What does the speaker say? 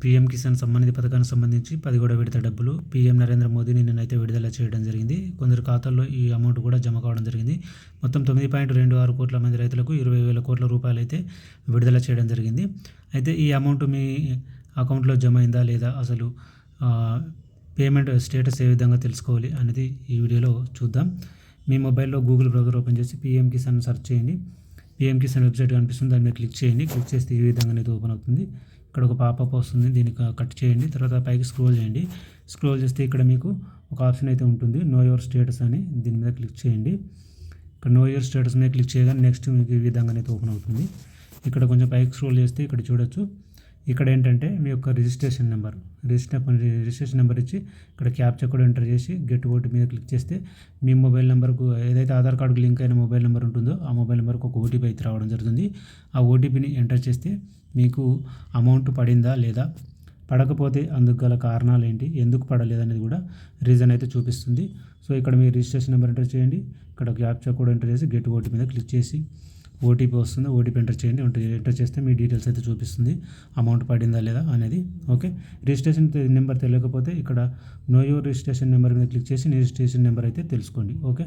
PM Kisan సంబంధిత పథకానికి సంబంధించి 10వ విడత డబ్బులు పీఎం నరేంద్ర మోదీ నిన్నైతే విడుదల చేయడం జరిగింది. కొందరు ఖాతాల్లో ఈ అమౌంట్ కూడా జమ కావడం జరిగింది. మొత్తం 9.26 కోట్ల మంది రైతులకు 20,000 కోట్ల రూపాయలు అయితే విడుదల చేయడం జరిగింది. అయితే ఈ అమౌంట్ మీ అకౌంట్లో జమ అయిందా లేదా, అసలు పేమెంట్ స్టేటస్ ఏ విధంగా తెలుసుకోవాలి అనేది ఈ వీడియోలో చూద్దాం. మీ మొబైల్లో గూగుల్ బ్రౌజర్ ఓపెన్ చేసి పీఎం కిసాన్ సెర్చ్ చేయండి. పీఎం కిసాన్ వెబ్సైట్ కనిపిస్తుంది, దాని మీద క్లిక్ చేయండి. క్లిక్ చేస్తే ఈ విధంగా అనేది ఓపెన్ అవుతుంది. ఇక్కడ ఒక పాపప్ వస్తుంది, దీన్ని కట్ చేయండి. తర్వాత పైకి స్క్రోల్ చేయండి. స్క్రోల్ చేస్తే ఇక్కడ మీకు ఒక ఆప్షన్ అయితే ఉంటుంది, నో యువర్ స్టేటస్ అని. దీని మీద క్లిక్ చేయండి. ఇక్కడ నో యువర్ స్టేటస్ మీద క్లిక్ చేయగానే నెక్స్ట్ మీకు ఈ విధంగా అయితే ఓపెన్ అవుతుంది. ఇక్కడ కొంచెం పైకి స్క్రోల్ చేస్తే ఇక్కడ చూడొచ్చు. ఇక్కడ ఏంటంటే మీ యొక్క రిజిస్ట్రేషన్ నెంబర్ ఇచ్చి ఇక్కడ క్యాప్చా కోడ్ ఎంటర్ చేసి గెట్ ఓటీ మీద క్లిక్ చేస్తే మీ మొబైల్ నెంబర్కు ఏదైతే ఆధార్ కార్డుకు లింక్ అయిన మొబైల్ నెంబర్ ఉంటుందో ఆ మొబైల్ నెంబర్కు ఒక ఓటీపీ అయితే రావడం జరుగుతుంది. ఆ ఓటీపీని ఎంటర్ చేస్తే మీకు అమౌంట్ పడిందా లేదా, పడకపోతే అందుకు గల కారణాలు ఏంటి, ఎందుకు పడలేదు అనేది కూడా రీజన్ అయితే చూపిస్తుంది. సో ఇక్కడ మీ రిజిస్ట్రేషన్ నెంబర్ ఎంటర్ చేయండి. ఇక్కడ క్యాప్చా కోడ్ ఎంటర్ చేసి గెట్ ఓటీ మీద క్లిక్ చేసి ఓటీపీ వస్తుంది, ఓటీపీ ఎంటర్ చేయండి. ఎంటర్ చేస్తే మీ డీటెయిల్స్ అయితే చూపిస్తుంది, అమౌంట్ పడిందా లేదా అనేది. ఓకే, రిజిస్ట్రేషన్ నెంబర్ తెలియకపోతే ఇక్కడ నో యువర్ రిజిస్ట్రేషన్ నెంబర్ మీద క్లిక్ చేసి రిజిస్ట్రేషన్ నెంబర్ అయితే తెలుసుకోండి. ఓకే.